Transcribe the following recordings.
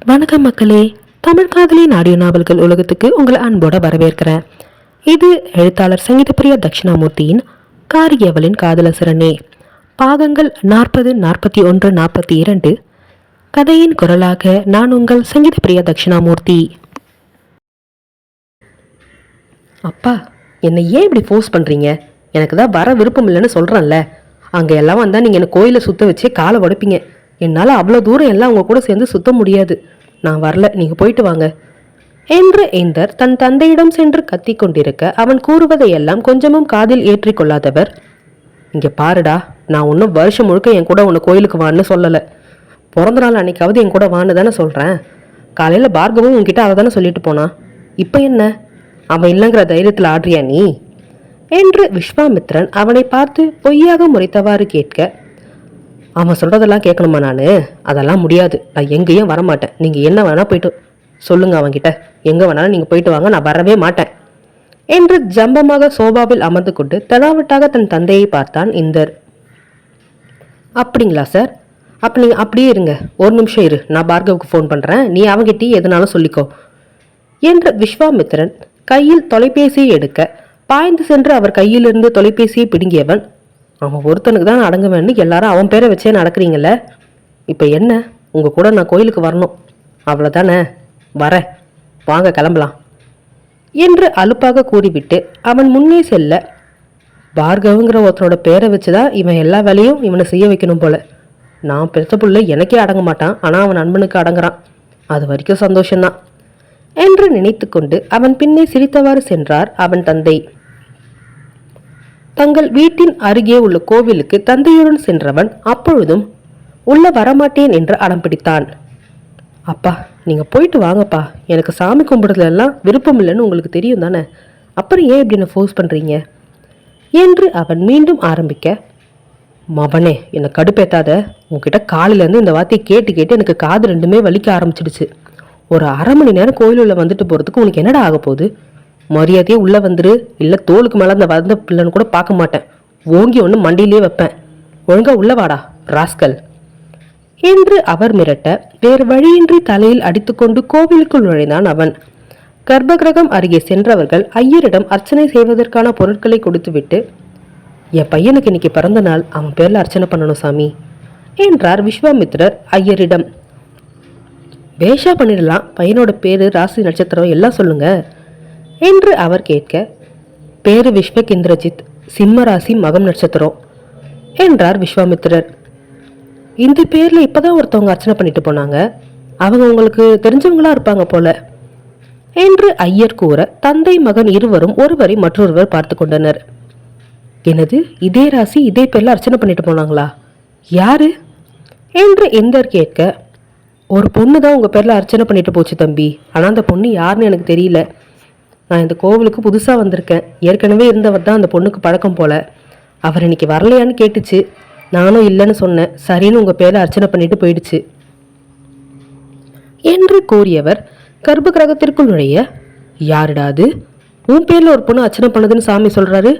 வணக்கம் மக்களே, தமிழ் காதலின் ஆடியோ நாவல்கள் உலகத்துக்கு உங்களை அன்போட வரவேற்கிறேன். இது எழுத்தாளர் சங்கீதப்பிரியா தட்சிணாமூர்த்தியின் காரியவளின் காதலசிறனே பாகங்கள் 40, 41, 42. கதையின் குரலாக நான் உங்கள் சங்கீதப்பிரியா தட்சிணாமூர்த்தி. அப்பா, என்னை ஏன் இப்படி ஃபோர்ஸ் பண்ணுறீங்க? எனக்கு தான் வர விருப்பம் இல்லைன்னு சொல்கிறேன்ல. அங்கே எல்லாம் வந்தால் நீங்கள் என்னை கோயிலை சுற்ற வச்சே காலை உடைப்பீங்க. என்னால் அவ்வளோ தூரம் எல்லாம் உங்கள் கூட சேர்ந்து சுத்த முடியாது. நான் வரல, நீங்கள் போயிட்டு வாங்க என்று இந்தர் தன் தந்தையிடம் சென்று கத்தி கொண்டிருக்க அவன் கூறுவதையெல்லாம் கொஞ்சமும் காதில் ஏற்றிக்கொள்ளாதவர், இங்கே பாருடா, நான் ஒன்றும் வருஷம் முழுக்க என் கூட உன்னை கோயிலுக்கு வான்னு சொல்லலை. பிறந்த நாள் அன்னைக்காவது என் கூட வான்னு தானே சொல்கிறேன். காலையில் பார்கவும் உன்கிட்ட அவள் தானே சொல்லிட்டு போனான். இப்போ என்ன, அவன் இல்லைங்கிற தைரியத்தில் ஆடுறியா நீ என்று விஸ்வாமித்ரன் அவனை பார்த்து பொய்யாக முறைத்தவாறு கேட்க, அவன் சொல்கிறதெல்லாம் கேட்கணுமா? அதெல்லாம் முடியாது. நான் எங்கேயும் வரமாட்டேன். நீங்கள் என்ன வேணால் போயிட்டு சொல்லுங்கள் அவன்கிட்ட. எங்கே வேணாலும் நீங்கள் போயிட்டு வாங்க, நான் வரவே மாட்டேன் என்று ஜம்பமாக சோபாவில் அமர்ந்து கொண்டு தெனாவட்டாக தன் தந்தையை பார்த்தான் இந்தர். அப்படிங்களா சார்? அப்போ நீங்கள் அப்படியே இருங்க, ஒரு நிமிஷம் இரு, நான் பார்கவுக்கு ஃபோன் பண்ணுறேன், நீ அவங்கிட்டே எதுனாலும் சொல்லிக்கோ என்று விஸ்வாமித்திரன் கையில் தொலைபேசியை எடுக்க பாய்ந்து சென்று அவர் கையிலிருந்து தொலைபேசியை பிடுங்கியவன், அவன் ஒருத்தனுக்கு தான் அடங்குவேன்னு எல்லாரும் அவன் பேரை வச்சே நடக்கிறீங்கள. இப்போ என்ன, உங்கள் கூட நான் கோயிலுக்கு வரணும், அவ்வளோதானே? வரேன், வாங்க கிளம்பலாம் என்று அலுப்பாக கூறிவிட்டு அவன் முன்னே செல்ல, பார்கவுங்கிற ஒருத்தனோட பேரை வச்சு தான் இவன் எல்லா வேலையும் இவனை செய்ய வைக்கணும் போல. நான் பெருத்த புள்ள எனக்கே அடங்க மாட்டான், ஆனால் அவன் நண்பனுக்கு அடங்குறான். அது வரைக்கும் சந்தோஷம்தான் என்று நினைத்து கொண்டு அவன் பின்னே சிரித்தவாறு சென்றார் அவன் தந்தை. தங்கள் வீட்டின் அருகே உள்ள கோவிலுக்கு தந்தையுடன் சென்றவன் அப்பொழுதும் உள்ள வரமாட்டேன் என்று அடம் பிடித்தான். அப்பா, நீங்கள் போயிட்டு வாங்கப்பா, எனக்கு சாமி கும்பிடுறதுலாம் விருப்பம் இல்லைன்னு உங்களுக்கு தெரியும் தானே, அப்புறம் ஏன் இப்படி என்ன ஃபோர்ஸ் பண்ணுறீங்க என்று அவன் மீண்டும் ஆரம்பிக்க, மவனே என்னை கடுப்பேத்தாத. உங்ககிட்ட காலையிலேருந்து இந்த வார்த்தையை கேட்டு கேட்டு எனக்கு காது ரெண்டுமே வலிக்க ஆரம்பிச்சிடுச்சு. ஒரு அரை மணி நேரம் கோயிலுள்ள வந்துட்டு போகிறதுக்கு உனக்கு என்னடா ஆக போகுது? மரியாதையே உள்ளே வந்துரு, இல்லை தோலுக்கு மேலே அந்த வந்த பிள்ளைன்னு கூட பார்க்க மாட்டேன், ஓங்கி ஒன்று மண்டியிலே வைப்பேன். ஒழுங்கா உள்ளவாடா ராஸ்கல் என்று அவர் மிரட்ட வேறு வழியின்றி தலையில் அடித்துக்கொண்டு கோவிலுக்குள் நுழைந்தான் அவன். கர்ப்பகிரகம் அருகே சென்றவர்கள் ஐயரிடம் அர்ச்சனை செய்வதற்கான பொருட்களை கொடுத்துவிட்டு, என் பையனுக்கு இன்னைக்கு பிறந்த நாள், அவன் பேரில் அர்ச்சனை பண்ணணும் சாமி என்றார் விஸ்வாமித்ரர் ஐயரிடம். பேஷா பண்ணிடலாம், பையனோட பேரு, ராசி, நட்சத்திரம் எல்லாம் சொல்லுங்க என்று அவர் கேட்க, பேரு விஸ்வகிந்திரஜித், சிம்மராசி, மகம் நட்சத்திரம் என்றார் விஸ்வாமித்திரர். இந்த பேர்ல இப்பதான் ஒருத்தவங்க அர்ச்சனை பண்ணிட்டு போனாங்க, அவங்க உங்களுக்கு தெரிஞ்சவங்களா இருப்பாங்க போல என்று ஐயர் கூற தந்தை மகன் இருவரும் ஒருவரை மற்றொருவர் பார்த்து கொண்டனர். என்னது, இதே ராசி இதே பேர்ல அர்ச்சனை பண்ணிட்டு போனாங்களா? யாரு என்று இந்தர் கேட்க, ஒரு பொண்ணு தான் உங்க பேர்ல அர்ச்சனை பண்ணிட்டு போச்சு தம்பி, ஆனா அந்த பொண்ணு யாருன்னு எனக்கு தெரியல. நான் இந்த கோவிலுக்கு புதுசாக வந்திருக்கேன், ஏற்கனவே இருந்தவர் தான் அந்த பொண்ணுக்கு பழக்கம் போல. அவர் இன்னைக்கு வரலையான்னு கேட்டுச்சு, நானும் இல்லைன்னு சொன்னேன், சரின்னு உங்கள் பேரை அர்ச்சனை பண்ணிட்டு போயிடுச்சு என்று கூறியவர் கர்ப்ப கிரகத்திற்குள் நுழைய, யாருடாது உன் பேரில் ஒரு பொண்ணு அர்ச்சனை பண்ணதுன்னு சாமி சொல்கிறாரு?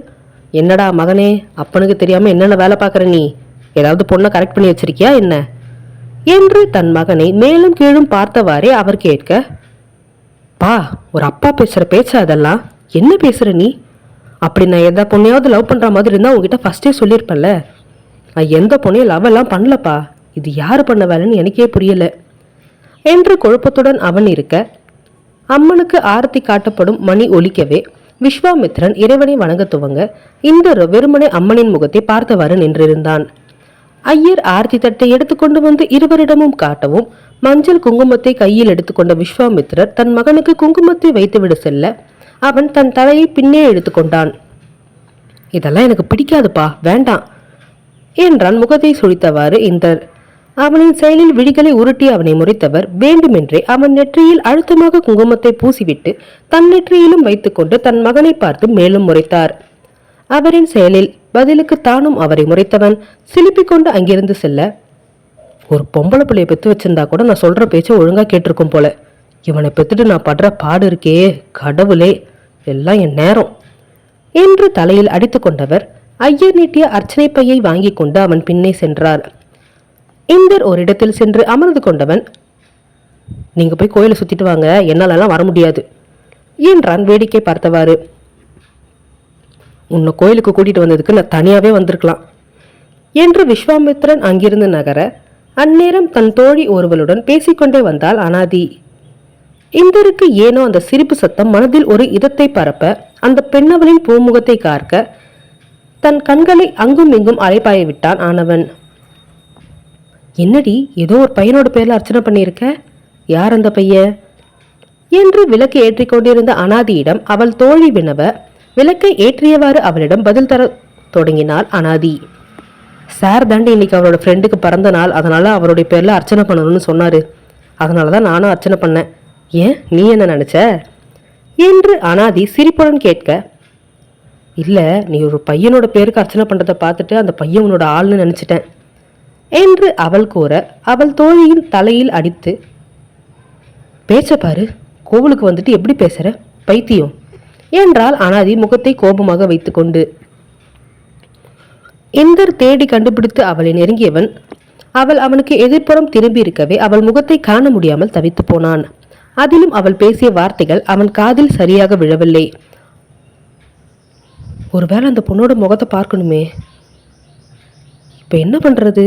என்னடா மகனே, அப்பனுக்கு தெரியாமல் என்னென்ன வேலை பார்க்குற நீ? ஏதாவது பொண்ணை கரெக்ட் பண்ணி வச்சிருக்கியா என்ன என்று தன் மகனை மேலும் கீழும் பார்த்தவாறே அவர் கேட்க, பா, ஒரு அப்பா பேசுகிற பேச்சா அதெல்லாம்? என்ன பேசுகிற நீ? அப்படி நான் எந்த பொண்ணையாவது லவ் பண்ணுற மாதிரி இருந்தால் உங்ககிட்ட ஃபஸ்ட்டே சொல்லியிருப்பேன்ல. நான் எந்த பொண்ணையும் லவ் எல்லாம் பண்ணலப்பா, இது யார் பண்ண வேலைன்னு எனக்கே புரியலை என்று குழப்பத்துடன் அவன் இருக்க, அம்மனுக்கு ஆரத்தி காட்டப்படும் மணி ஒலிக்கவே விஸ்வாமித்ரன் இறைவனை வணங்க துவங்க இந்த வெறுமனை அம்மனின் முகத்தை பார்த்தவாறு நின்றிருந்தான். ஐயர் ஆர்த்தி தட்டை எடுத்துக்கொண்டு வந்து இருவரிடமும் காட்டவும் மஞ்சள் குங்குமத்தை கையில் எடுத்துக்கொண்ட விஸ்வாமித்ரர் தன் மகனுக்கு குங்குமத்தை வைத்துவிட செல்ல அவன் தன் தலையை பின்னே எடுத்துக்கொண்டான். இதெல்லாம் எனக்கு பிடிக்காதுப்பா, வேண்டாம் என்றான் முகத்தை சுழித்தவாறு இந்தர். அவனின் செயலில் விழிகளை உருட்டி அவனை முறைத்தவர் வேண்டுமென்றே அவன் நெற்றியில் அழுத்தமாக குங்குமத்தை பூசிவிட்டு தன் நெற்றியிலும் வைத்துக்கொண்டு தன் மகனை பார்த்து மேலும் முறைத்தார். அவரின் செயலில் பதிலுக்கு தானும் அவரை முறைத்தவன் சிலிப்பிக் கொண்டு அங்கிருந்து செல்ல, ஒரு பொம்பளை பிள்ளைய பெற்று வச்சிருந்தா கூட நான் சொல்ற பேச்சை ஒழுங்கா கேட்டிருக்கும் போல, இவனை பெற்றுட்டு நான் படுற பாடு இருக்கே கடவுளே, எல்லாம் என் நேரம் என்று தலையில் அடித்து கொண்டவர் ஐயர் நீட்டிய அர்ச்சனை பையை வாங்கி கொண்டு அவன் பின்னே சென்றார். இந்தர் ஒரு இடத்தில் சென்று அமர்ந்து கொண்டவன், நீங்கள் போய் கோயிலை சுற்றிட்டு வாங்க, என்னாலலாம் வர முடியாது என்றான் வேடிக்கை பார்த்தவாறு. உன்னை கோயிலுக்கு கூட்டிகிட்டு வந்ததுக்கு நான் தனியாகவே வந்திருக்கலாம் என்று விஸ்வாமித்திரன் அங்கிருந்து நகர, அந்நேரம் தன் தோழி ஒருவளுடன் பேசிக்கொண்டே வந்தாள் அனாதி. இந்தருக்கு ஏனோ அந்த சிரிப்பு சத்தம் மனதில் ஒரு இதத்தை பரப்ப, அந்த பெண்ணவளின் பூமுகத்தை கார்க்க தன் கண்களை அங்கும் இங்கும் அலைப்பாய விட்டான் ஆனவன். என்னடி, ஏதோ ஒரு பையனோட பேர்ல அர்ச்சனை பண்ணியிருக்க, யார் அந்த பையன் என்று விளக்கை ஏற்றிக்கொண்டிருந்த அனாதியிடம் அவள் தோழி வினவ, விளக்கை ஏற்றியவாறு அவளிடம் பதில் தர தொடங்கினாள் அனாதி. சார் தாண்டி இன்னைக்கு அவரோட ஃப்ரெண்டுக்கு பிறந்த நாள், அதனால அவருடைய பேர்ல அர்ச்சனை பண்ணணும்னு சொன்னாரு. அதனாலதான் நானும் அர்ச்சனை பண்ணேன். ஏன், நீ என்ன நினைச்ச என்று அனாதி சிரிப்புடன் கேட்க, இல்ல, நீ ஒரு பையனோட பேருக்கு அர்ச்சனை பண்றதை பார்த்துட்டு அந்த பையன் உன்னோட ஆள்னு நினைச்சிட்டேன் என்று அவள் கூற, அவள் தோழியின் தலையில் அடித்து, பேச்ச பாரு, கோவிலுக்கு வந்துட்டு எப்படி பேசுற, பைத்தியம் என்றால் அனாதி முகத்தை கோபமாக வைத்துக்கொண்டு. இந்தர் தேடி கண்டுபிடித்து அவளை நெருங்கியவன் அவள் அவனுக்கு எதிர்ப்புறம் திரும்பி இருக்கவே அவள் முகத்தை காண முடியாமல் தவித்து போனான். அதிலும் அவள் பேசிய வார்த்தைகள் அவன் காதில் சரியாக விழவில்லை. ஒருவேளை அந்த பொண்ணோட முகத்தை பார்க்கணுமே, இப்ப என்ன பண்றது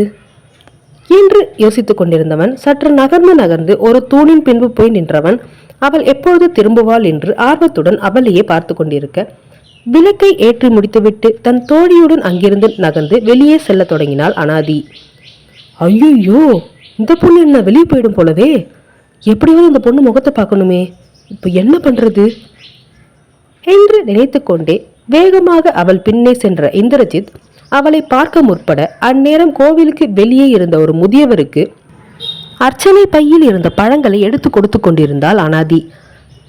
என்று யோசித்துக் கொண்டிருந்தவன் சற்று நகர்ந்து ஒரு தூணின் பின்பு போய் நின்றவன் அவள் எப்பொழுது திரும்புவாள் என்று ஆர்வத்துடன் அவளையே பார்த்து கொண்டிருக்க, விளக்கை ஏற்றி முடித்துவிட்டு தன் தோழியுடன் அங்கிருந்து நகர்ந்து வெளியே செல்ல தொடங்கினாள் அனாதி. ஐயோ, இந்த பொண்ணு என்ன வெளியே போயிடும் போலவே, எப்படியாவது இந்த பொண்ணு முகத்தை பார்க்கணுமே, இப்ப என்ன பண்றது என்று நினைத்து கொண்டே வேகமாக அவள் பின்னே சென்ற இந்திரஜித் அவளை பார்க்க முற்பட, அந்நேரம் கோவிலுக்கு வெளியே இருந்த ஒரு முதியவருக்கு அர்ச்சனை பையில் இருந்த பழங்களை எடுத்து கொடுத்து கொண்டிருந்தாள் அனாதி.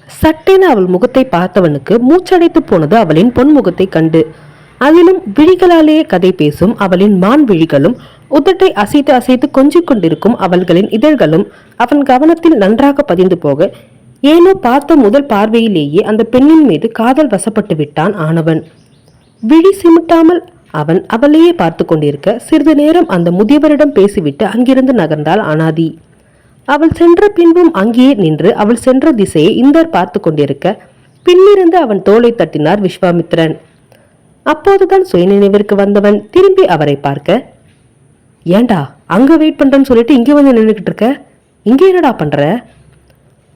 சட்டென அவள் முகத்தை பார்த்தவனுக்கு மூச்சடைத்து போனது அவளின் பொன்முகத்தை கண்டு. அதிலும் விழிகளாலேயே கதை பேசும் அவளின் மான் விழிகளும், உதட்டை அசைத்து அசைத்து கொஞ்சிக் கொண்டிருக்கும் அவள்களின் இதழ்களும் அவன் கவனத்தில் நன்றாக பதிந்து போக, ஏனோ பார்த்த முதல் பார்வையிலேயே அந்த பெண்ணின் மீது காதல் வசப்பட்டு விட்டான் ஆனவன். விழி சிமிட்டாமல் அவன் அவளையே பார்த்து கொண்டிருக்க, சிறிது நேரம் அந்த முதியவரிடம் பேசிவிட்டு அங்கிருந்து நகர்ந்தாள் அனாதி. அவள் சென்ற பின்பும் அங்கேயே நின்று அவள் சென்ற திசையை இந்தர் பார்த்து கொண்டிருக்க, பின்னிருந்து அவன் தோளை தட்டினார் விஸ்வாமித்திரன். அப்போதுதான் சுயநினைவிற்கு வந்தவன் திரும்பி அவரை பார்க்க, ஏண்டா அங்க வெயிட் பண்றேன்னு சொல்லிட்டு இங்கே வந்து நின்றுகிட்டு இருக்க, இங்கே என்னடா பண்ற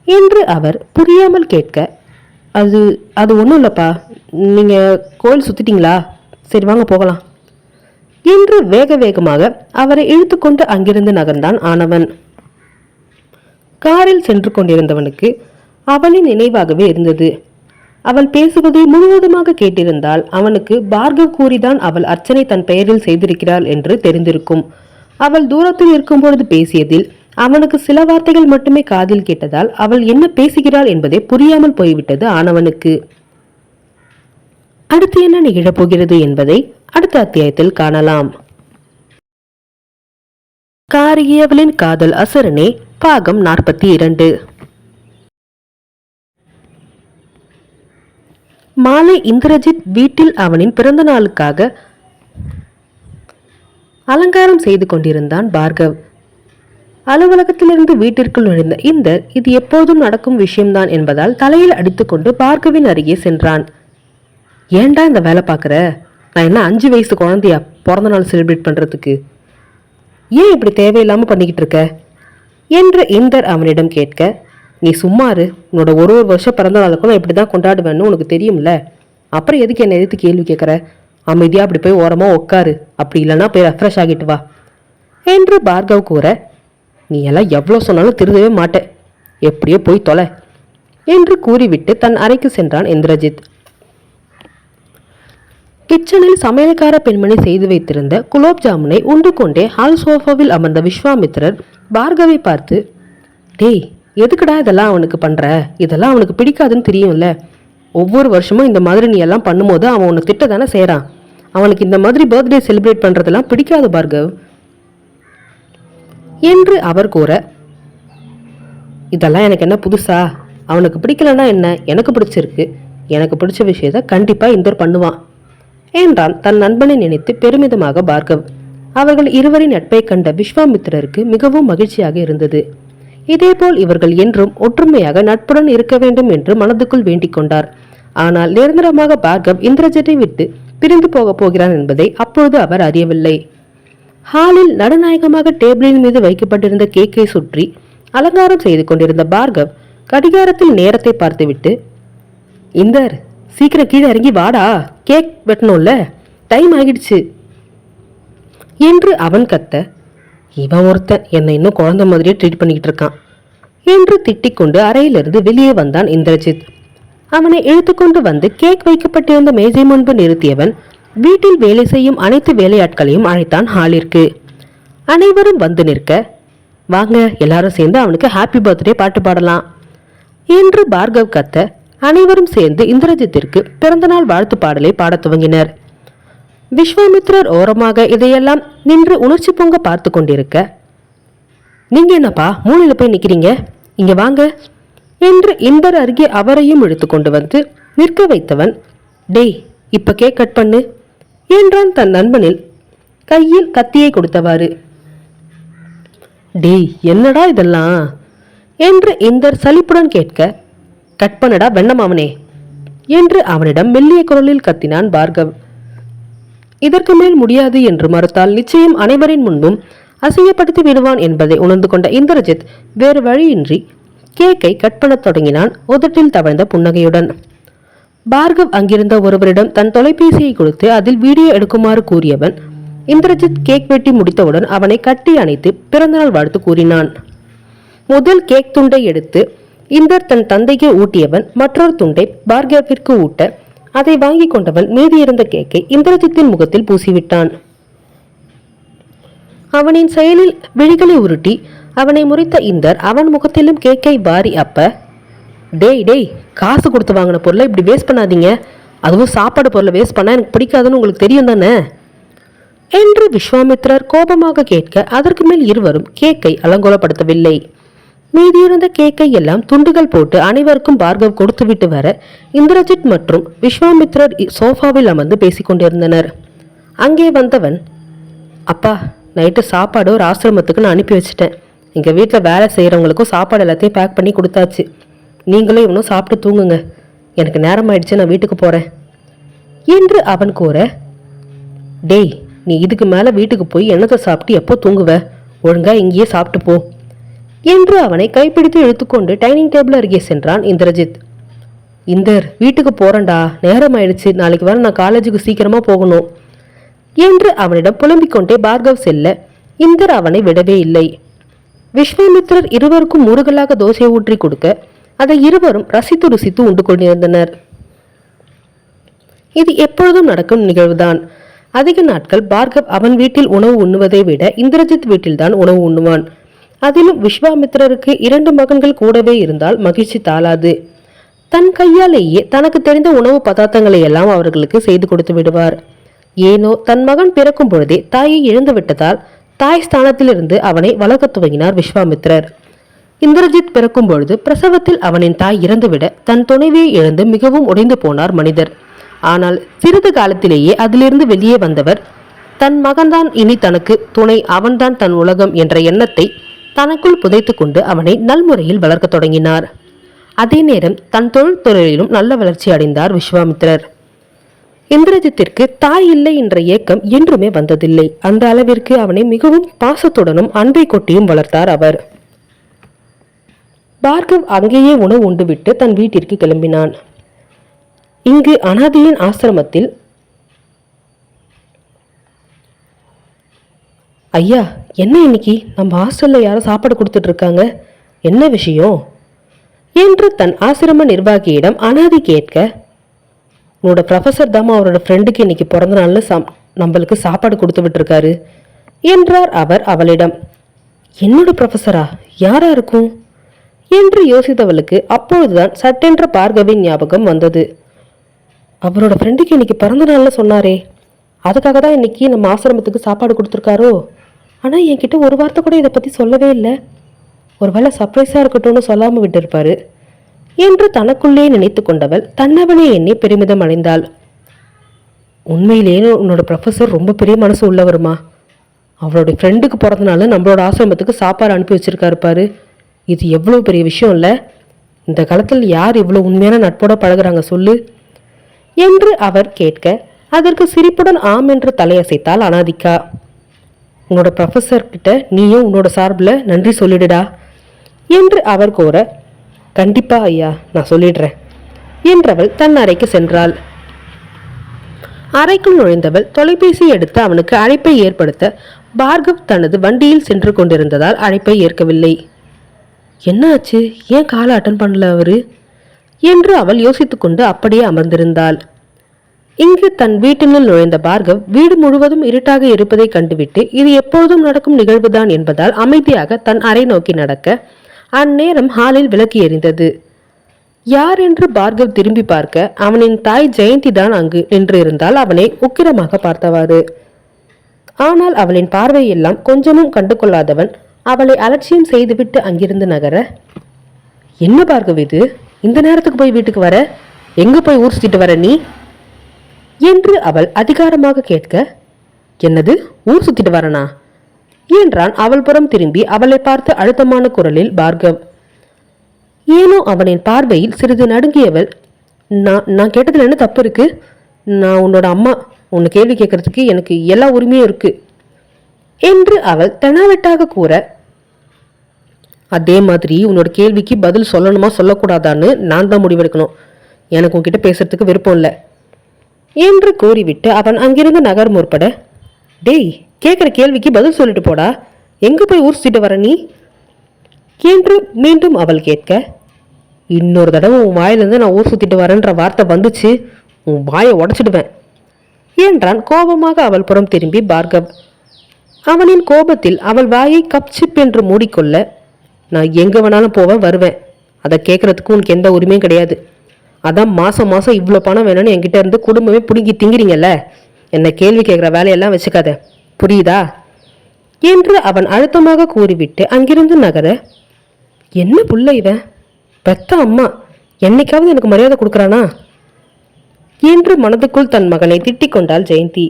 என்று அவர் புரியாமல் கேட்க, அது அது ஒன்றும் இல்லப்பா, நீங்க கோயில் சுத்திட்டீங்களா, சரி வாங்க போகலாம் என்று வேக வேகமாக அவரை இழுத்துக்கொண்டு அங்கிருந்து நகர்ந்தான் ஆனவன். காரில் சென்று கொண்டிருந்தவனுக்கு அவளின் நினைவாகவே இருந்தது. அவள் பேசுவதை முழுவதுமாக கேட்டிருந்தால் அவனுக்கு பார்கவ் கூறிதான் அவள் அர்ச்சனை தன் பெயரில் செய்திருக்கிறாள் என்று தெரிந்திருக்கும். அவள் தூரத்தில் இருக்கும் பொழுது பேசியதில் அவனுக்கு சில வார்த்தைகள் மட்டுமே காதில் கேட்டதால் அவள் என்ன பேசுகிறாள் என்பதை புரியாமல் போய்விட்டது ஆனவனுக்கு. அடுத்து என்ன நிகழப்போகிறது என்பதை அடுத்த அத்தியாயத்தில் காணலாம். காரிகையவளின் காதல் அசுரனே பாகம் 42. மாலை இந்திரஜித் வீட்டில் அவனின் பிறந்த நாளுக்காக அலங்காரம் செய்து கொண்டிருந்தான் பார்கவ். அலுவலகத்திலிருந்து வீட்டிற்குள் நுழைந்த இந்தர் இது எப்போதும் நடக்கும் விஷயம்தான் என்பதால் தலையில் அடித்துக்கொண்டு பார்கவின் அருகே சென்றான். ஏன்டா இந்த வேலை பார்க்குற, நான் என்ன 5 வயசு குழந்தையா பிறந்த நாள் செலிப்ரேட் பண்ணுறதுக்கு, ஏன் இப்படி தேவையில்லாமல் பண்ணிக்கிட்டு இருக்க என்று இந்தர் அவனிடம் கேட்க, நீ சும்மாரு, உன்னோட ஒரு வருஷம் பிறந்த நாளுக்கும் நான் இப்படி தான் கொண்டாடுவேன்னு உனக்கு தெரியும்ல, அப்புறம் எதுக்கு என்னை எதிர்த்து கேள்வி கேட்குற, அமைதியாக அப்படி போய் ஓரமாக உட்காரு, அப்படி இல்லைன்னா போய் ரெஃப்ரெஷ் ஆகிட்டு வா என்று பார்கவ் கூற, நீ எல்லாம் எவ்வளோ சொன்னாலும் திருந்தவே மாட்டேன், எப்படியோ போய் தொலை என்று கூறிவிட்டு தன் அறைக்கு சென்றான் இந்திரஜித். கிச்சனில் சமையல்கார பெண்மணி செய்து வைத்திருந்த குலோப் ஜாமுனை உண்டு கொண்டே ஹால் சோஃபாவில் அமர்ந்த விஸ்வாமித்திரர் பார்கவை பார்த்து, டேய் எதுக்குடா இதெல்லாம் அவனுக்கு பண்ற, இதெல்லாம் அவனுக்கு பிடிக்காதுன்னு தெரியும்ல, ஒவ்வொரு வருஷமும் இந்த மாதிரி நீ எல்லாம் பண்ணும்போது அவன் உன்னை திட்ட தானே செய்யறான், அவனுக்கு இந்த மாதிரி பர்த்டே செலிப்ரேட் பண்றதெல்லாம் பிடிக்காது பார்கவ் என்று அவர் கூற, இதெல்லாம் எனக்கு என்ன புதுசா, அவனுக்கு பிடிக்கலன்னா என்ன, எனக்கு பிடிச்சிருக்கு, எனக்கு பிடிச்ச விஷயத்த கண்டிப்பா இந்தர் பண்ணுவான் என்றான் தன் நண்பனை நினைத்து பெருமிதமாக பார்கவ். அவர்கள் இருவரின் நட்பை கண்ட விஸ்வாமித்திரருக்கு மிகவும் மகிழ்ச்சியாக இருந்தது. இதேபோல் இவர்கள் என்றும் ஒற்றுமையாக நட்புடன் இருக்க வேண்டும் என்று மனதுக்குள் வேண்டிக் கொண்டார். ஆனால் நிரந்தரமாக பார்கவ் இந்திரஜித்தை விட்டு பிரிந்து போக போகிறான் என்பதை அப்பொழுது அவர் அறியவில்லை. ஹாலில் நடுநாயகமாக டேபிளின் மீது வைக்கப்பட்டிருந்த கேக்கை சுற்றி அலங்காரம் செய்து கொண்டிருந்த பார்கவ் கடிகாரத்தில் நேரத்தை பார்த்துவிட்டு, இந்தர், சீக்கிரம் கீழே இறங்கி வாடா, கேக் வெட்டணும்ல, டைம் ஆகிடுச்சு என்று அவன் கத்த, இவன் ஒருத்தன் என்னை இன்னும் குழந்தை மாதிரியே ட்ரீட் பண்ணிக்கிட்டு இருக்கான் என்று திட்டிக்கொண்டு அறையிலிருந்து வெளியே வந்தான் இந்திரஜித். அவனை இழுத்துக்கொண்டு வந்து கேக் வைக்கப்பட்டிருந்த மேஜை முன்பு நிறுத்தியவன் வீட்டில் வேலை செய்யும் அனைத்து வேலையாட்களையும் அழைத்தான் ஹாலிற்கு. அனைவரும் வந்து நிற்க, வாங்க எல்லாரும் சேர்ந்து அவனுக்கு ஹாப்பி பர்த்டே பாட்டு பாடலாம் என்று பார்கவ் கத்த, அனைவரும் சேர்ந்து இந்திரஜித்திற்கு பிறந்தநாள் வாழ்த்து பாடலை பாடத் துவங்கினர். விஸ்வாமித்ரர் ஓரமாக இதையெல்லாம் நின்று உணர்ச்சி பொங்க பார்த்து கொண்டிருக்க, நீங்க என்னப்பா மூலையில போய் நிக்கிறீங்க, இங்க வாங்க என்று இன்பர் அருகே அவரையும் இழுத்து கொண்டு வந்து நிற்க வைத்தவன், டேய் இப்ப கேக் கட் பண்ணு என்றான் தன் நண்பனில் கையில் கத்தியை கொடுத்தவாறு. டேய் என்னடா இதெல்லாம் என்று இந்தர் சலிப்புடன் கேட்க, கட் பண்ணடா வெண்ணமாவனே என்று அவனிடம் மெல்லிய குரலில் கத்தினான் பார்கவ். இதற்கு மேல் முடியாது என்று மறுத்தால் நிச்சயம் அனைவரின் முன்பும் அசிங்கப்படுத்தி விடுவான் என்பதை உணர்ந்து கொண்ட இந்திரஜித் வேறு வழியின்றி கேக்கை கட் பண்ணத் தொடங்கினான், உதட்டில் தவழ்ந்த புன்னகையுடன். பார்கவ் அங்கிருந்த ஒருவரிடம் தன் தொலைபேசியை கொடுத்து அதில் வீடியோ எடுக்குமாறு கூறியவன் இந்திரஜித் கேக் வெட்டி முடித்தவுடன் அவனை கட்டி அணைத்து பிறந்தநாள் வாழ்த்து கூறினான். முதல் கேக் துண்டை எடுத்து இந்தர் தன் தந்தைக்கு ஊட்டியவன் மற்றொரு துண்டை பார்கவிற்கு ஊட்ட அதை வாங்கி கொண்டவன் மீதியிருந்த கேக்கை இந்திரஜித்தின் முகத்தில் பூசிவிட்டான். அவனின் செயலில் விழிகளை உருட்டி அவனை முறித்த இந்தர் அவன் முகத்திலும் கேக்கை வாரி அப்ப, டேய் டேய் காசு கொடுத்து வாங்கின பொருளை இப்படி வேஸ்ட் பண்ணாதீங்க, அதுவும் சாப்பாடு பொருளை வேஸ்ட் பண்ண எனக்கு பிடிக்காதுன்னு உங்களுக்கு தெரியும் தானே என்று விஸ்வாமித்ரர் கோபமாக கேட்க, அதற்கு மேல் இருவரும் கேக்கை அலங்கோலப்படுத்தவில்லை. மீதியிருந்த கேக்கை எல்லாம் துண்டுகள் போட்டு அனைவருக்கும் பார்கவ் கொடுத்துவிட்டு வர இந்திரஜித் மற்றும் விஸ்வாமித்ரர் சோஃபாவில் அமர்ந்து பேசிக்கொண்டிருந்தனர். அங்கே வந்தவன், அப்பா நைட்டு சாப்பாடு ஒரு ஆசிரமத்துக்கு நான் அனுப்பி வச்சுட்டேன், எங்கள் வீட்டில் வேலை செய்கிறவங்களுக்கும் சாப்பாடு எல்லாத்தையும் பேக் பண்ணி கொடுத்தாச்சு, நீங்களும் இவனும் சாப்பிட்டு தூங்குங்க, எனக்கு நேரம் ஆயிடுச்சு, நான் வீட்டுக்கு போகிறேன் என்று அவன் கூற, டேய் நீ இதுக்கு மேலே வீட்டுக்கு போய் என்னத்தை சாப்பிட்டு எப்போ தூங்குவ, ஒழுங்கா இங்கேயே சாப்பிட்டு போ என்று அவனை கைப்பிடித்து இழுத்துக்கொண்டு டைனிங் டேபிள் அருகே சென்றான் இந்திரஜித். இந்தர் வீட்டுக்கு போறேன்டா, நேரம் ஆயிடுச்சு, நாளைக்கு வர நான் காலேஜுக்கு சீக்கிரமா போகணும் என்று அவனிடம் புலம்பிக் கொண்டே பார்கவ் செல்ல இந்தர் அவனை விடவே இல்லை. விஸ்வாமித்ரர் இருவருக்கும் முருகலாக தோசை ஊற்றி கொடுக்க அதை இருவரும் ரசித்து ருசித்து உண்டு கொண்டிருந்தனர். இது எப்பொழுதும் நடக்கும் நிகழ்வுதான். அதிக நாட்கள் பார்கவ் அவன் வீட்டில் உணவு உண்ணுவதை விட இந்திரஜித் வீட்டில்தான் உணவு உண்ணுவான். அதிலும் விஸ்வாமித்ரருக்கு 2 மகன்கள் கூடவே இருந்தால் மகிழ்ச்சி தாளாது. தன் கையாலேயே தனக்கு தெரிந்த உணவு பதார்த்தங்களை எல்லாம் அவர்களுக்கு செய்து கொடுத்து விடுவார். ஏனோ தன் மகன் பிறக்கும் பொழுதே தாயை இழந்து விட்டதால் தாய் ஸ்தானத்திலிருந்து அவனை வளர்க்க துவங்கினார் விஸ்வாமித்ரர். இந்திரஜித் பிறக்கும் பொழுது பிரசவத்தில் அவனின் தாய் இறந்துவிட தன் துணைவியை இழந்து மிகவும் உடைந்து போனார் மனிதர். ஆனால் சிறிது காலத்திலேயே அதிலிருந்து வெளியே வந்தவர் தன் மகன்தான் இனி தனக்கு துணை, அவன்தான் தன் உலகம் என்ற எண்ணத்தை தனக்குள் புதைத்து கொண்டு அவனை நல்முறையில் வளர்க்க தொடங்கினார். அதே நேரம் தன் தொழிலிலும் நல்ல வளர்ச்சி அடைந்தார் விஸ்வாமித்ரர். இந்திரஜித்திற்கு தாய் இல்லை என்ற ஏக்கம் என்றுமே வந்ததில்லை. அந்த அளவிற்கு அவனை மிகவும் பாசத்துடனும் அன்பை கொட்டியும் வளர்த்தார் அவர். பார்கவ் அங்கேயே உணவு உண்டுவிட்டு தன் வீட்டிற்கு கிளம்பினான். இங்கு அனாதையின் ஆசிரமத்தில், ஐயா என்ன இன்னைக்கு நம்ம ஹாஸ்டல்ல யாரும் சாப்பாடு கொடுத்துட்டு இருக்காங்க, என்ன விஷயம் என்று தன் ஆசிரம நிர்வாகியிடம் அனாதி கேட்க, உன்னோட ப்ரொஃபசர் தாமா அவரோட ஃப்ரெண்டுக்கு இன்னைக்கு பிறந்த நாள்ல நம்மளுக்கு சாப்பாடு கொடுத்து விட்டுருக்காரு என்றார் அவர் அவளிடம். என்னோட ப்ரொஃபஸரா, யாரா இருக்கும் என்று யோசித்தவளுக்கு அப்பொழுதுதான் சட்டென்ற பார்கவின் ஞாபகம் வந்தது. அவரோட ஃப்ரெண்டுக்கு இன்னைக்கு பிறந்த நாள்ல சொன்னாரே, அதுக்காக தான் இன்னைக்கு நம்ம ஆசிரமத்துக்கு சாப்பாடு கொடுத்துருக்காரோ. ஆனால் என்கிட்ட ஒரு வார்த்தை கூட இதை பற்றி சொல்லவே இல்லை. ஒருவேளை சர்ப்ரைஸாக இருக்கட்டும்னு சொல்லாமல் விட்டிருப்பாரு என்று தனக்குள்ளே நினைத்து கொண்டவள் தன்னவனே எண்ணி பெருமிதம் அடைந்தாள். உண்மையிலேயே உன்னோட ப்ரொஃபஸர் ரொம்ப பெரிய மனசு உள்ளவருமா. அவருடைய ஃப்ரெண்டுக்கு பிறந்தனால நம்மளோட ஆசிரமத்துக்கு சாப்பாடு அனுப்பி வச்சிருக்காரு பாரு இது எவ்வளோ பெரிய விஷயம் இல்லை? இந்த காலத்தில் யார் இவ்வளோ உண்மையான நட்போட பழகுறாங்க சொல்லு என்று அவர் கேட்க, அதற்கு சிரிப்புடன் ஆம் என்று தலையசைத்தாள் அனாதிகா. உன்னோட ப்ரொஃபஸர் கிட்ட நீயும் உன்னோட சார்பில் நன்றி சொல்லிடுடா என்று அவர் கோர, கண்டிப்பா ஐயா, நான் சொல்லிடுறேன் என்றவள் தன் அறைக்கு சென்றாள். அறைக்குள் நுழைந்தவள் தொலைபேசி எடுத்து அவனுக்கு அழைப்பை ஏற்படுத்த, பார்கவ் தனது வண்டியில் சென்று கொண்டிருந்ததால் அழைப்பை ஏற்கவில்லை. என்ன ஆச்சு? ஏன் காலை அட்டன் பண்ணல அவரு என்று அவள் யோசித்துக்கொண்டு அப்படியே அமர்ந்திருந்தாள். இங்கு தன் வீட்டினுள் நுழைந்த பார்கவ் வீடு முழுவதும் இருட்டாக இருப்பதை கண்டுவிட்டு இது எப்பொழுதும் நடக்கும் நிகழ்வுதான் என்பதால் அமைதியாக தன் அறை நோக்கி நடக்க, அந்நேரம் ஹாலில் விளக்கு எரிந்தது. யார் என்று பார்கவ் திரும்பி பார்க்க அவனின் தாய் ஜெயந்தி தான் அங்கு நின்று இருந்தால் அவனை உக்கிரமாக பார்த்தவாறு. ஆனால் அவளின் பார்வையெல்லாம் கொஞ்சமும் கண்டு கொள்ளாதவன் அவளை அலட்சியம் செய்துவிட்டு அங்கிருந்து நகர, என்ன பார்கவ் இது, இந்த நேரத்துக்கு போய் வீட்டுக்கு வர, எங்க போய் ஊர் சுத்திட்டு வர நீ என்று அவள் அதிகாரமாக கேட்க, என்னது ஊர் சுத்திட்டு வரனா என்றான் அவள் புறம் திரும்பி அவளை பார்த்து அழுத்தமான குரலில் பார்கவ். ஏனோ அவனின் பார்வையில் சிறிது நடுங்கியவள், நான் கேட்டதுல என்ன தப்பு இருக்கு? நான் உன்னோட அம்மா, உன்னை கேள்வி கேட்கறதுக்கு எனக்கு எல்லா உரிமையும் இருக்கு என்று அவள் தெனாவெட்டாக கூற, அதே மாதிரி உன்னோட கேள்விக்கு பதில் சொல்லணுமா சொல்லக்கூடாதான்னு நான் தான் முடிவெடுக்கணும். எனக்கு உன்கிட்ட பேசுறதுக்கு விருப்பம் இல்லை என்று கூறிவிட்டு அவன் அங்கிருந்து நகர் முற்பட, டேய், கேட்குற கேள்விக்கு பதில் சொல்லிட்டு போடா, எங்க போய் ஊர் சுத்திட்டு வர நீ என்று மீண்டும் அவள் கேட்க, இன்னொரு தடவை உன் வாயிலிருந்து நான் ஊர் சுத்திட்டு வரேன்ற வார்த்தை வந்துச்சு, உன் வாயை உடச்சிடுவேன் என்றான் கோபமாக அவள் புறம் திரும்பி பார்கவ். அவனின் கோபத்தில் அவள் வாயை கப்சிப் என்று மூடிக்கொள்ள, நான் எங்க வேணாலும் போவேன் வருவேன், அதை கேட்கறதுக்கு உனக்கு எந்த உரிமையும் கிடையாது. அதான் மாசம் மாசம் இவ்வளோ பணம் வேணும்னு என்கிட்ட இருந்து குடும்பமே பிடுங்கி திங்கிறீங்கல்ல, என்னை கேள்வி கேட்குற வேலையெல்லாம் வச்சுக்காத, புரியுதா என்று அவன் அழுத்தமாக கூறிவிட்டு அங்கிருந்து நகர, என்ன புள்ள இவன், பெத்த அம்மா என்னைக்காவது எனக்கு மரியாதை கொடுக்குறானா என்று மனதுக்குள் தன் மகனை திட்டிக் கொண்டாள் ஜெயந்தி.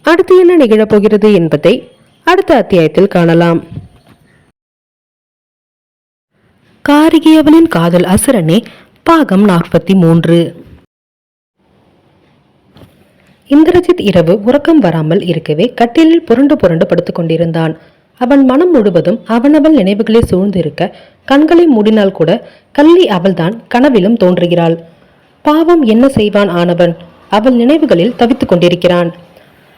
அடுத்து என்ன நிகழப்போகிறது என்பதை அடுத்த அத்தியாயத்தில் காணலாம். காரிகையவனின் காதல் அசுரனே பாகம் 43. இந்திரஜித் இரவு உறக்கம் வராமல் இருக்கவே கட்டிலில் புரண்டு புரண்டு படுத்துக் கொண்டிருந்தான். அவன் மனம் முழுவதும் அவனவள் நினைவுகளை சூழ்ந்து இருக்க, கண்களை மூடினால் கூட கள்ளி அவள்தான் கனவிலும் தோன்றுகிறாள். பாவம், என்ன செய்வான் ஆனவன்? அவள் நினைவுகளில் தவித்துக் கொண்டிருக்கிறான்.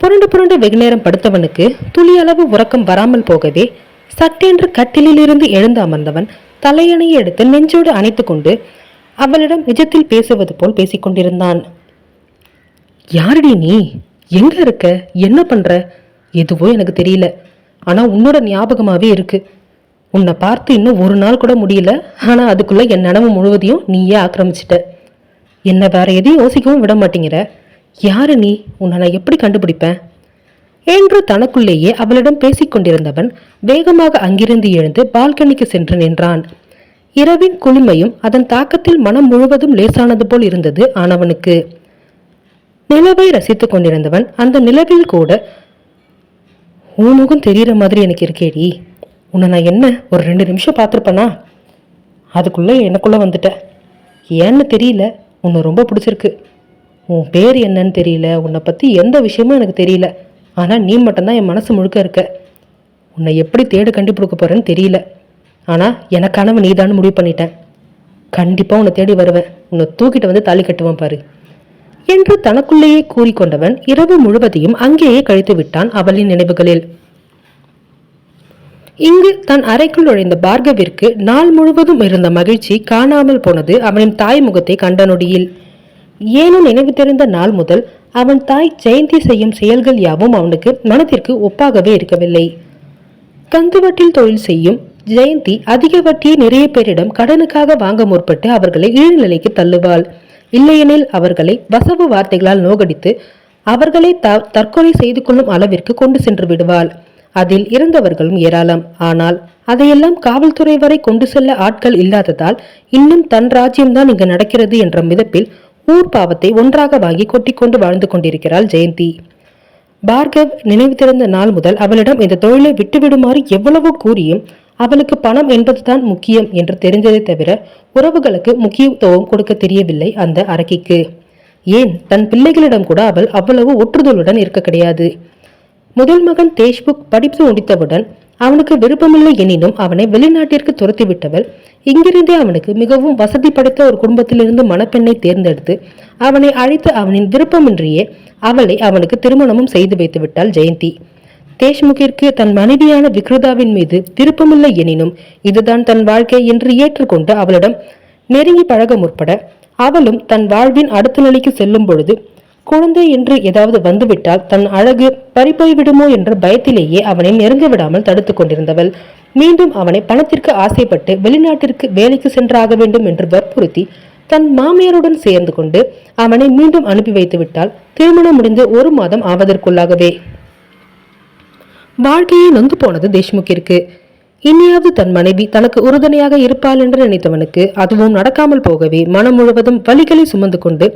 புரண்டு புரண்டு வெகுநேரம் படுத்தவனுக்கு துளியளவு உறக்கம் வராமல் போகவே சட்டென்று கட்டிலிருந்து எழுந்து அமர்ந்தவன் தலையணையை எடுத்து நெஞ்சோடு அணைத்து கொண்டு அவளிடம் நிஜத்தில் பேசுவது போல் பேசிக்கொண்டிருந்தான். யாரடி நீ? எங்க இருக்க? என்ன பண்ற? எதுவோ எனக்கு தெரியல, ஆனா உன்னோட ஞாபகமாவே இருக்கு. உன்னை பார்த்து இன்னும் ஒரு நாள் கூட முடியல, ஆனா அதுக்குள்ள என் நினைவு முழுவதையும் நீயே ஆக்கிரமிச்சிட்ட. என்ன வேற எதையும் யோசிக்கவும் விட மாட்டேங்கிற. யாரு நீ? உன்னை நான் எப்படி கண்டுபிடிப்பேன் என்று தனக்குள்ளேயே அவளிடம் பேசிக்கொண்டிருந்தவன் வேகமாக அங்கிருந்து எழுந்து பால்கனிக்கு சென்று நின்றான். இரவின் குளிமையும் அதன் தாக்கத்தில் மனம் முழுவதும் லேசானது போல் இருந்தது ஆனவனுக்கு. நிலவை ரசித்துக் கொண்டிருந்தவன் அந்த நிலவில் கூட, உன் முகம் தெரியற மாதிரி எனக்கு இருக்கேடி, உன்னை நான் என்ன ஒரு 2 நிமிஷம் பார்த்துருப்பேனா, அதுக்குள்ள எனக்குள்ள வந்துட்ட. ஏன்னு தெரியல, உன்னை ரொம்ப பிடிச்சிருக்கு. உன் பேர் என்னன்னு தெரியல, உன்னை பத்தி எந்த விஷயமும் எனக்கு தெரியல, ஆனா நீ மட்டும்தான் என் மனசு முழுக்க இருக்க. உன்னை எப்படி தேட கண்டுபிடிக்க போறேன்னு தெரியல, ஆனா எனக்கானவன் நீதான்னு முடிவு பண்ணிட்டேன். கண்டிப்பா உன்னை தேடி வருவேன், உன்னை தூக்கிட்டு வந்து தாலி கட்டுவேன் பாரு என்று தனக்குள்ளேயே கூறிக்கொண்டவன் இரவு முழுவதையும் அங்கேயே கழித்து விட்டான் அவளின் நினைவுகளில். இங்கு தன் அறைக்குள் நுழைந்த பார்கவிற்கு நாள் முழுவதும் இருந்த மகிழ்ச்சி காணாமல் போனது அவனின் தாய் முகத்தை கண்ட நொடியில். ஏனோ நினைவு தெரிந்த நாள் முதல் அவன் தாய் ஜெயந்தி செய்யும் செயல்கள் யாவும் அவனுக்கு மனத்திற்கு ஒப்பாகவே இருக்கவில்லை. கந்துவட்டில் தொழில் செய்யும் ஜெயந்தி அதிக வட்டியை நிறைய பேரிடம் கடனுக்காக வாங்க முற்பட்டு அவர்களை இழிநிலைக்கு தள்ளுவாள். இல்லையெனில் அவர்களை வசவு வார்த்தைகளால் நோகடித்து அவர்களை தற்கொலை செய்து கொள்ளும் அளவிற்கு கொண்டு சென்று விடுவாள். அதில் இருந்தவர்களும் ஏராளம். ஆனால் அதையெல்லாம் காவல்துறை வரை கொண்டு செல்ல ஆட்கள் இல்லாததால் இன்னும் தன் ராஜ்யம்தான் இங்கு நடக்கிறது என்ற மிதப்பில் ஊர் பாவத்தை ஒன்றாக வாங்கி கொட்டிக்கொண்டு வாழ்ந்து கொண்டிருக்கிறாள் ஜெயந்தி. பார்கவ் நினைவு திறந்த நாள் முதல் அவளிடம் இந்த தொழிலை விட்டுவிடுமாறு எவ்வளவோ கூறியும் அவளுக்கு பணம் என்பதுதான் முக்கியம் என்று தெரிந்ததை தவிர உறவுகளுக்கு முக்கியத்துவம் கொடுக்க தெரியவில்லை அந்த அரக்கிக்கு. ஏன் தன் பிள்ளைகளிடம் கூட அவள் அவ்வளவு ஒற்றுதலுடன் இருக்க கிடையாது. முதல் மகன் தேஷ்முக் படிப்பு முடித்தவுடன் அவனுக்கு விருப்பமில்லை எனினும் அவனை வெளிநாட்டிற்கு துரத்திவிட்டவள் இங்கிருந்தே அவனுக்கு மிகவும் வசதி படைத்த ஒரு குடும்பத்திலிருந்து மணப்பெண்ணை தேர்ந்தெடுத்து அவனை அழைத்து அவனின் விருப்பமின்றியே அவளை அவனுக்கு திருமணமும் செய்து வைத்து விட்டாள் ஜெயந்தி. தேஷ்முகிற்கு தன் மனைவியான விக்ருதாவின் மீது விருப்பமில்லை எனினும் இதுதான் தன் வாழ்க்கை என்று ஏற்றுக்கொண்டு அவளிடம் நெருங்கி பழக முற்பட அவளும் தன் வாழ்வின் அடுத்த நிலைக்கு செல்லும் பொழுது குழந்தை என்று ஏதாவது வந்துவிட்டால் தன் அழகு பறிப்போய்விடுமோ என்ற பயத்திலேயே அவனை நெருங்க விடாமல் தடுத்து கொண்டிருந்தவள் மீண்டும் அவனை பணத்திற்கு ஆசைப்பட்டு வெளிநாட்டிற்கு வேலைக்கு சென்றாக வேண்டும் என்று வற்புறுத்தி தன் மாமியாருடன் சேர்ந்து கொண்டு அவனை மீண்டும் அனுப்பி வைத்து விட்டால் திருமணம் முடிந்து 1 மாதம் ஆவதற்குள்ளாகவே. வாழ்க்கையை நொந்து போனது தேஷ்முக்கிற்கு. இனியாவது தன் மனைவி தனக்கு உறுதுணையாக இருப்பாள் என்று நினைத்தவனுக்கு அதுவும் நடக்காமல் போகவே மனம் முழுவதும் வலிகளை சுமந்து கொண்டு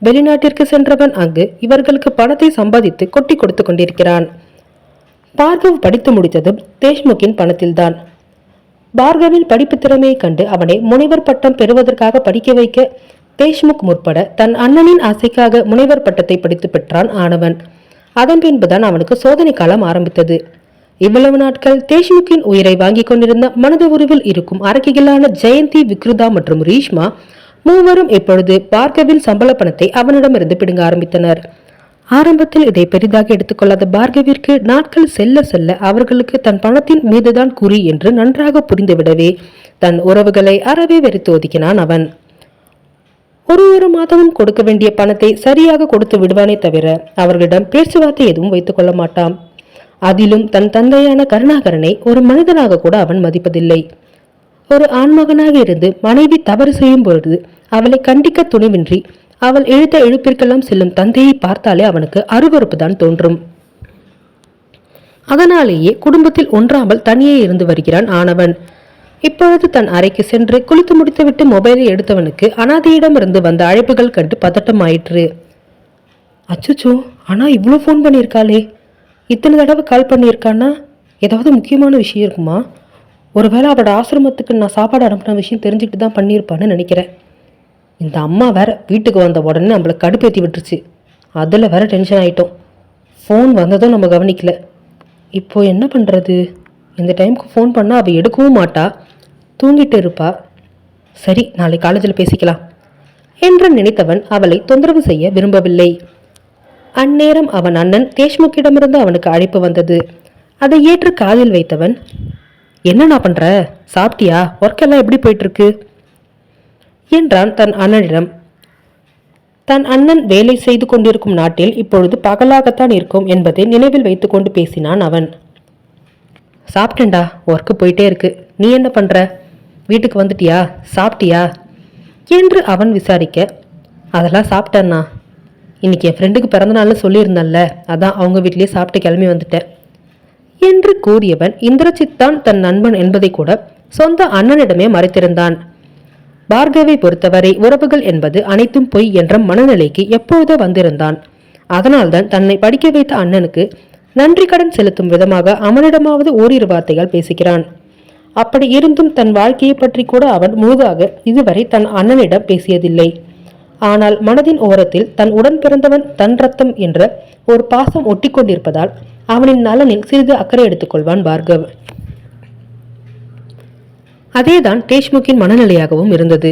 வெளிநாட்டிற்கு சென்றவன் அங்கு இவர்களுக்கு பணத்தை சம்பாதித்து கொட்டி கொடுத்து கொண்டிருக்கிறான். பார்கவ் படித்து முடித்ததும் தேஷ்முக்கின் பணத்தில்தான். பார்கவின் படிப்பு திறமையை கண்டு அவனை முனைவர் பட்டம் பெறுவதற்காக படிக்க வைக்க தேஷ்முக் முற்பட தன் அண்ணனின் ஆசைக்காக முனைவர் பட்டத்தை படித்து பெற்றான் ஆனவன். அதன் பின்புதான் அவனுக்கு சோதனை காலம் ஆரம்பித்தது. இவ்வளவு நாட்கள் தேஷ்முக்கின் உயிரை வாங்கிக் கொண்டிருந்த மனது உருவில் இருக்கும் அரக்கிகளான ஜெயந்தி, விக்ருதா மற்றும் ரீஷ்மா மூவரும் இப்பொழுது பார்கவின் சம்பள பணத்தை அவனிடமிருந்து பிடுங்க ஆரம்பித்தனர். ஆரம்பத்தில் இதை பெரிதாக எடுத்துக்கொள்ளாத பார்கவிற்கு நாட்கள் செல்ல செல்ல அவர்களுக்கு தன் பணத்தின் மீதுதான் குறி என்று நன்றாக புரிந்துவிடவே தன் உறவுகளை அறவே வெறுத்து ஒதுக்கினான் அவன். ஒரு மாதமும் கொடுக்க வேண்டிய பணத்தை சரியாக கொடுத்து விடுவானே தவிர அவர்களிடம் பேச்சுவார்த்தை எதுவும் வைத்துக் கொள்ள மாட்டான். அதிலும் தன் தந்தையான கருணாகரனை ஒரு மனிதனாக கூட அவன் மதிப்பதில்லை. ஒரு ஆண்மகனாக இருந்து மனைவி தவறு செய்யும் பொழுது அவளை கண்டிக்க துணிவின்றி அவள் இழுத்த இழுப்பிற்கெல்லாம் செல்லும் தந்தையை பார்த்தாலே அவனுக்கு அருவருப்பு தான் தோன்றும். அதனாலேயே குடும்பத்தில் ஒன்றாமல் தனியே இருந்து வருகிறான் ஆனவன். இப்பொழுது தன் அறைக்கு சென்று குளித்து முடித்துவிட்டு மொபைலை எடுத்தவனுக்கு அனாதையிடமிருந்து வந்த அழைப்புகள் கண்டு பதட்டம் ஆயிற்று. அச்சுச்சோ, ஆனா இவ்வளவு ஃபோன் பண்ணியிருக்காளே, இத்தனை தடவை கால் பண்ணியிருக்கான்னா ஏதாவது முக்கியமான விஷயம் இருக்குமா? ஒருவேளை அவளோட ஆசிரமத்துக்கு நான் சாப்பாடு அனுப்பின விஷயம் தெரிஞ்சுக்கிட்டு தான் பண்ணியிருப்பான்னு நினைக்கிறேன். இந்த அம்மா வேற வீட்டுக்கு வந்த உடனே நம்மளை கடுப்பேற்றி விட்டுருச்சு. அதில் வேற டென்ஷன் ஆகிட்டோம். ஃபோன் வந்ததும் நம்ம கவனிக்கல. இப்போ என்ன பண்ணுறது? இந்த டைமுக்கு ஃபோன் பண்ணால் அவள் எடுக்கவும் மாட்டா, தூங்கிட்டு இருப்பா. சரி, நாளை காலேஜில் பேசிக்கலாம் என்று நினைத்தவன் அவளை தொந்தரவு செய்ய விரும்பவில்லை. அந்நேரம் அவன் அண்ணன் தேஷ்முக்கிடமிருந்து அவனுக்கு அழைப்பு வந்தது. அதை ஏற்று காதில் வைத்தவன், என்னண்ணா பண்ற? சாப்பிட்டியா? ஒர்க் எல்லாம் எப்படி போயிட்டு இருக்கு என்றான் தன் அண்ணனிடம். தன் அண்ணன் வேலை செய்து கொண்டிருக்கும் நாட்டில் இப்பொழுது பகலாகத்தான் இருக்கும் என்பதை நினைவில் வைத்துக் கொண்டு பேசினான் அவன். சாப்பிட்டேன்டா, ஒர்க்கு போயிட்டே இருக்கு. நீ என்ன பண்ற? வீட்டுக்கு வந்துட்டியா? சாப்பிட்டியா என்று அவன் விசாரிக்க, அதெல்லாம் சாப்பிட்டேன்னா, இன்னைக்கு என் ஃப்ரெண்டுக்கு பிறந்தநாள்னு சொல்லியிருந்தேன்ல, அதான் அவங்க வீட்லேயே சாப்பிட்டு கிளம்பி வந்துட்டேன் என்று கூறியவன் இந்திரஜித் தான் தன் நண்பன் என்பதை கூட சொந்த அண்ணனிடமே மறைத்திருந்தான். பார்கவை பொறுத்தவரை உறவுகள் என்பது அனைத்தும் பொய் என்ற மனநிலைக்கு எப்பொழுதோ வந்திருந்தான். அதனால்தான் தன்னை படிக்க வைத்த அண்ணனுக்கு நன்றி கடன் செலுத்தும் விதமாக அவனிடமாவது ஓரிரு வார்த்தைகள் பேசுகிறான். அப்படி இருந்தும் தன் வாழ்க்கையை பற்றி கூட அவன் முழுதாக இதுவரை தன் அண்ணனிடம் பேசியதில்லை. ஆனால் மனதின் ஓரத்தில் தன் உடன் பிறந்தவன் தன் ரத்தம் என்ற ஒரு பாசம் ஒட்டி கொண்டிருப்பதால் அவனின் நலனில் சிறிது அக்கறை எடுத்துக்கொள்வான் பார்கவ். அதேதான் தேஷ்முக்கின் மனநிலையாகவும் இருந்தது.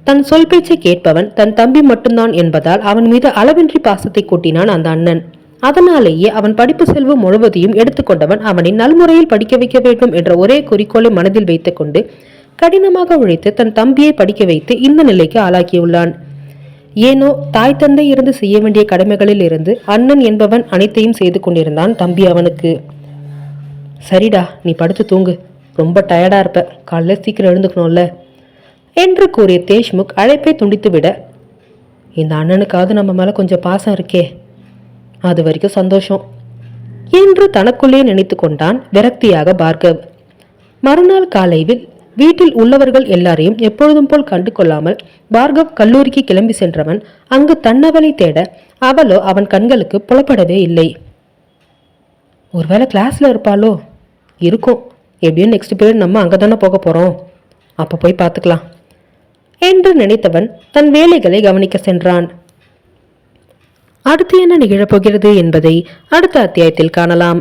தன் சொல் பேச்சை கேட்பவன் தன் தம்பி மட்டும்தான் என்பதால் அவன் மீது அளவின்றி பாசத்தை கூட்டினான் அந்த அண்ணன். அதனாலேயே அவன் படிப்பு செல்வம் முழுவதையும் எடுத்துக்கொண்டவன் அவனை நல்முறையில் படிக்க வைக்க வேண்டும் என்ற ஒரே குறிக்கோளை மனதில் வைத்துக் கொண்டு கடினமாக உழைத்து தன் தம்பியை படிக்க வைத்து இந்த நிலைக்கு ஆளாக்கியுள்ளான். ஏனோ தாய் தந்தை இருந்து செய்ய வேண்டிய கடமைகளில் இருந்து அண்ணன் என்பவன் அனைத்தையும் செய்து கொண்டிருந்தான் தம்பி அவனுக்கு. சரிடா, நீ படுத்து தூங்கு, ரொம்ப டயர்டா இருப்ப, காலைல சீக்கிரம் எழுந்துக்கணும்ல என்று கூறிய தேஷ்முக் அழைப்பை துண்டித்துவிட, இந்த அண்ணனுக்காவது நம்ம மேல கொஞ்சம் பாசம் இருக்கே, அது வரைக்கும் சந்தோஷம் என்று தனக்குள்ளே நினைத்து கொண்டான் விரக்தியாக பார்கவ். மறுநாள் காலையில் வீட்டில் உள்ளவர்கள் எல்லாரையும் எப்பொழுதும் போல் கண்டு கொள்ளாமல் பார்கவ் கல்லூரிக்கு கிளம்பி சென்றவன் அங்கு தன்னவளை தேட அவளோ அவன் கண்களுக்கு புலப்படவே இல்லை. ஒருவேளை கிளாஸ்ல இருப்பாளோ? இருக்கும், எப்படியும் நெக்ஸ்ட் பீரியட் நம்ம அங்கே தானே போக போகிறோம், அப்போ போய் பார்த்துக்கலாம் என்று நினைத்தவன் தன் வேலைகளை கவனிக்க சென்றான். அடுத்து என்ன நிகழப்போகிறது என்பதை அடுத்த அத்தியாயத்தில் காணலாம்.